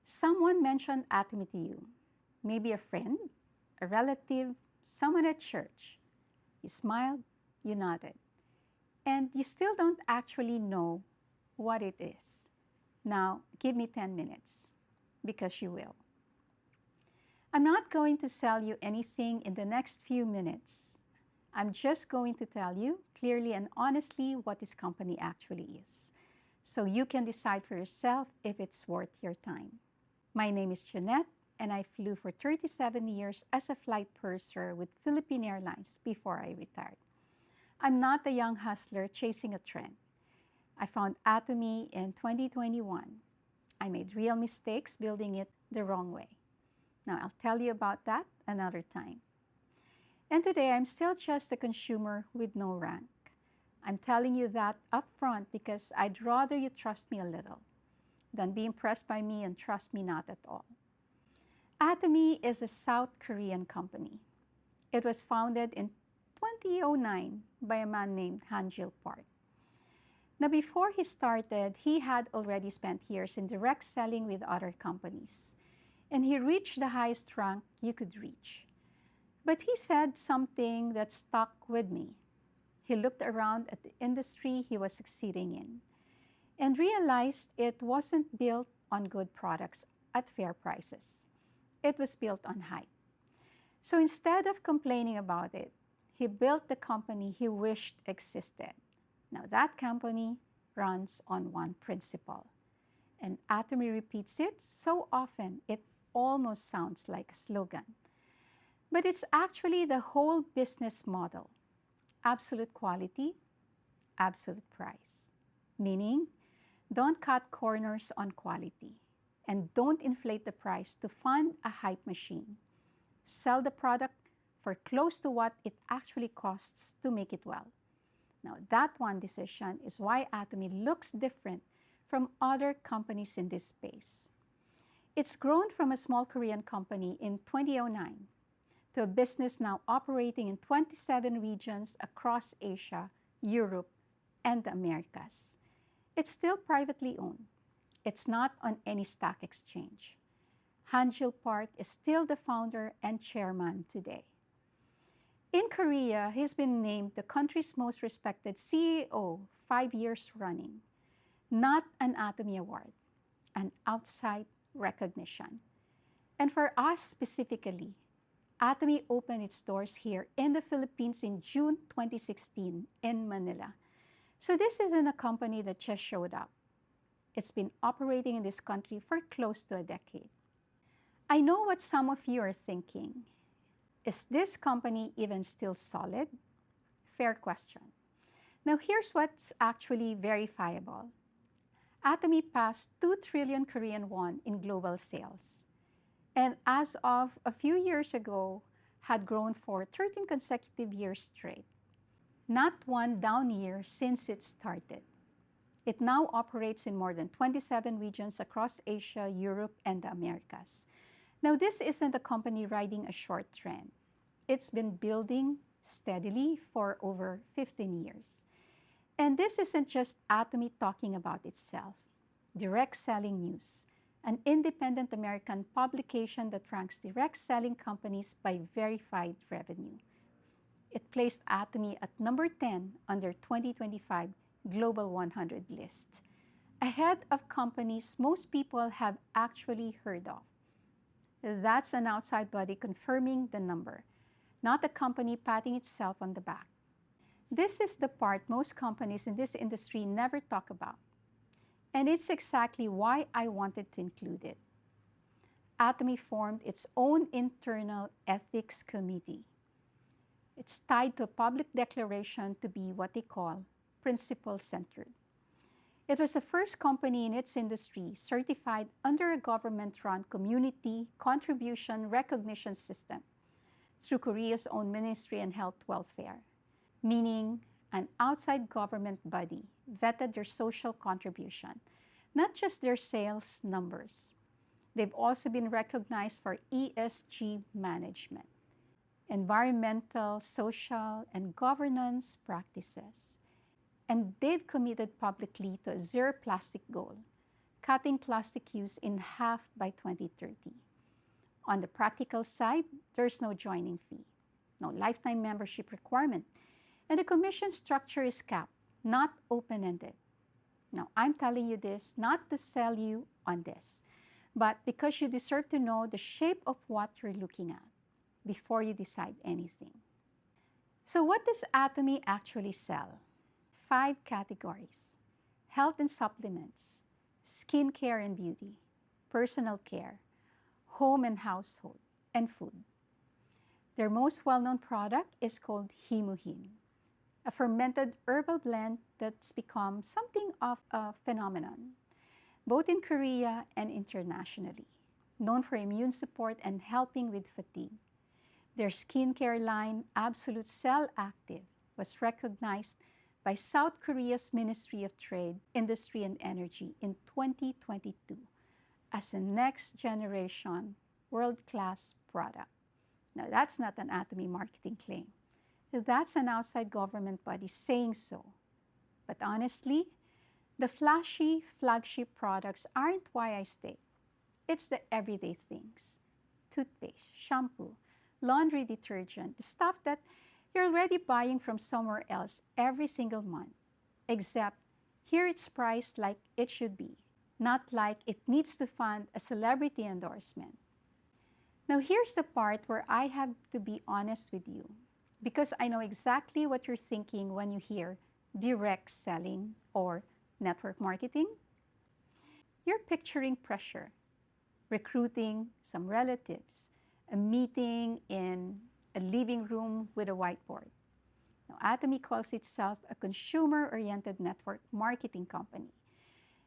Someone mentioned Atomy to you. Maybe a friend, a relative, someone at church. You smiled, you nodded, and you still don't actually know what it is. Now, give me 10 minutes, because you will. I'm not going to sell you anything in the next few minutes. I'm just going to tell you clearly and honestly what this company actually is, so you can decide for yourself if it's worth your time. My name is Jeanette, and I flew for 37 years as a flight purser with Philippine Airlines before I retired. I'm not a young hustler chasing a trend. I found Atomy in 2021. I made real mistakes building it the wrong way. Now, I'll tell you about that another time. And today, I'm still just a consumer with no rank. I'm telling you that up front because I'd rather you trust me a little than be impressed by me and trust me not at all. Atomy is a South Korean company. It was founded in 2009 by a man named Han-Jil Park. Now, before he started, he had already spent years in direct selling with other companies, and he reached the highest rank you could reach. But he said something that stuck with me. He looked around at the industry he was succeeding in and realized it wasn't built on good products at fair prices. It was built on hype. So instead of complaining about it, he built the company he wished existed. Now that company runs on one principle, and Atomy repeats it so often it almost sounds like a slogan. But it's actually the whole business model: absolute quality, absolute price. Meaning, don't cut corners on quality, and don't inflate the price to fund a hype machine. Sell the product for close to what it actually costs to make it well. Now, that one decision is why Atomy looks different from other companies in this space. It's grown from a small Korean company in 2009 to a business now operating in 27 regions across Asia, Europe, and the Americas. It's still privately owned. It's not on any stock exchange. Han-Jil Park is still the founder and chairman today. In Korea, he's been named the country's most respected CEO 5 years running. Not an Atomy Award, an outside recognition. And for us specifically, Atomy opened its doors here in the Philippines in June 2016 in Manila. So this isn't a company that just showed up. It's been operating in this country for close to a decade. I know what some of you are thinking. Is this company even still solid? Fair question. Now here's what's actually verifiable. Atomy passed 2 trillion Korean won in global sales, and as of a few years ago, had grown for 13 consecutive years straight. Not one down year since it started. It now operates in more than 27 regions across Asia, Europe, and the Americas. Now, this isn't a company riding a short trend. It's been building steadily for over 15 years. And this isn't just Atomy talking about itself. Direct Selling News, an independent American publication that ranks direct selling companies by verified revenue. It placed Atomy at number 10 on their 2025 Global 100 list, ahead of companies most people have actually heard of. That's an outside body confirming the number, not a company patting itself on the back. This is the part most companies in this industry never talk about, and it's exactly why I wanted to include it. Atomy formed its own internal ethics committee. It's tied to a public declaration to be what they call principle-centered. It was the first company in its industry certified under a government-run community contribution recognition system through Korea's own Ministry of Health Welfare, meaning an outside government body vetted their social contribution, not just their sales numbers. They've also been recognized for ESG management, environmental, social, and governance practices. And they've committed publicly to a zero plastic goal, cutting plastic use in half by 2030. On the practical side, there's no joining fee, no lifetime membership requirement, and the commission structure is capped, not open-ended. Now, I'm telling you this not to sell you on this, but because you deserve to know the shape of what you're looking at before you decide anything. So what does Atomy actually sell? 5 categories: health and supplements, skincare and beauty, personal care, home and household, and food. Their most well-known product is called Himuhin, a fermented herbal blend that's become something of a phenomenon, both in Korea and internationally, known for immune support and helping with fatigue. Their skincare line, Absolute Cell Active, was recognized by South Korea's Ministry of Trade, Industry and Energy in 2022 as a next-generation world-class product. Now, that's not an Atomy marketing claim. That's an outside government body saying so. But honestly, the flashy flagship products aren't why I stay. It's the everyday things: toothpaste, shampoo, laundry detergent, the stuff that you're already buying from somewhere else every single month. Except here it's priced like it should be, not like it needs to fund a celebrity endorsement. Now here's the part where I have to be honest with you, because I know exactly what you're thinking when you hear direct selling or network marketing. You're picturing pressure, recruiting some relatives, a meeting in a living room with a whiteboard. Now, Atomy calls itself a consumer-oriented network marketing company.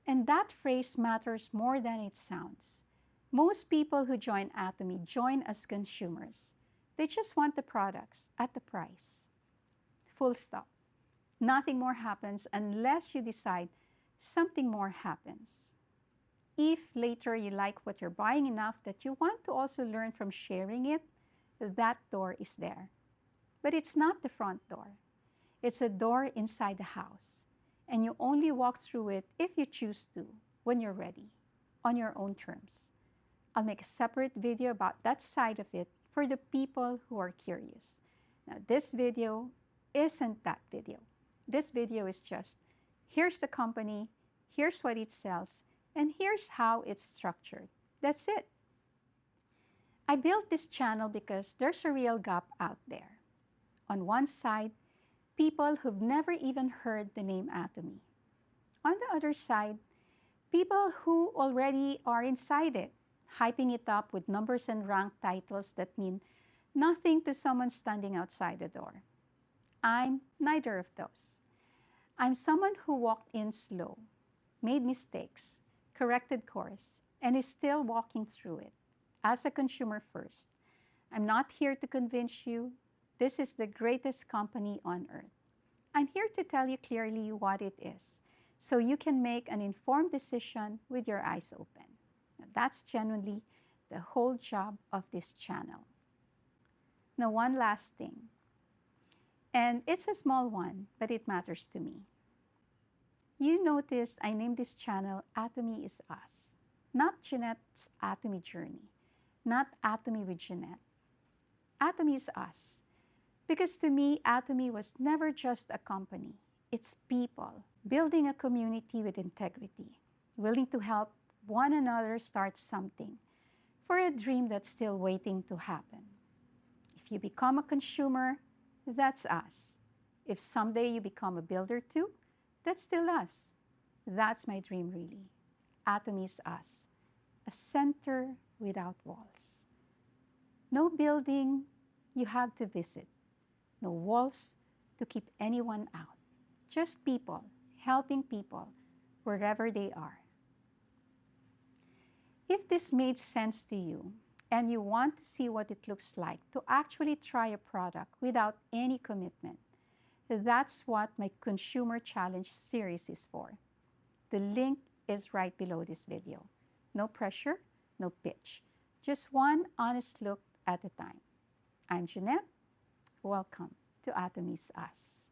And that phrase matters more than it sounds. Most people who join Atomy join as consumers. They just want the products at the price. Full stop. Nothing more happens unless you decide something more happens. If later you like what you're buying enough that you want to also learn from sharing it, that door is there. But it's not the front door. It's a door inside the house. And you only walk through it if you choose to, when you're ready, on your own terms. I'll make a separate video about that side of it for the people who are curious. Now, this video isn't that video. This video is just, here's the company, here's what it sells, and here's how it's structured. That's it. I built this channel because there's a real gap out there. On one side, people who've never even heard the name Atomy. On the other side, people who already are inside it, hyping it up with numbers and rank titles that mean nothing to someone standing outside the door. I'm neither of those. I'm someone who walked in slow, made mistakes, corrected course, and is still walking through it as a consumer first. I'm not here to convince you this is the greatest company on earth. I'm here to tell you clearly what it is, so you can make an informed decision with your eyes open. Now, that's genuinely the whole job of this channel. Now, one last thing, and it's a small one, but it matters to me. You noticed I named this channel Atomy Is Us, not Jeanette's Atomy Journey, not Atomy with Jeanette. Atomy is us. Because to me, Atomy was never just a company. It's people building a community with integrity, willing to help one another start something for a dream that's still waiting to happen. If you become a consumer, that's us. If someday you become a builder too, that's still us. That's my dream, really. Atomy is us, a center without walls. No building you have to visit. No walls to keep anyone out. Just people helping people wherever they are. If this made sense to you and you want to see what it looks like to actually try a product without any commitment, that's what my Consumer Challenge series is for. The link is right below this video. No pressure, no pitch. Just one honest look at a time. I'm Jeanette. Welcome to Atomy Is Us.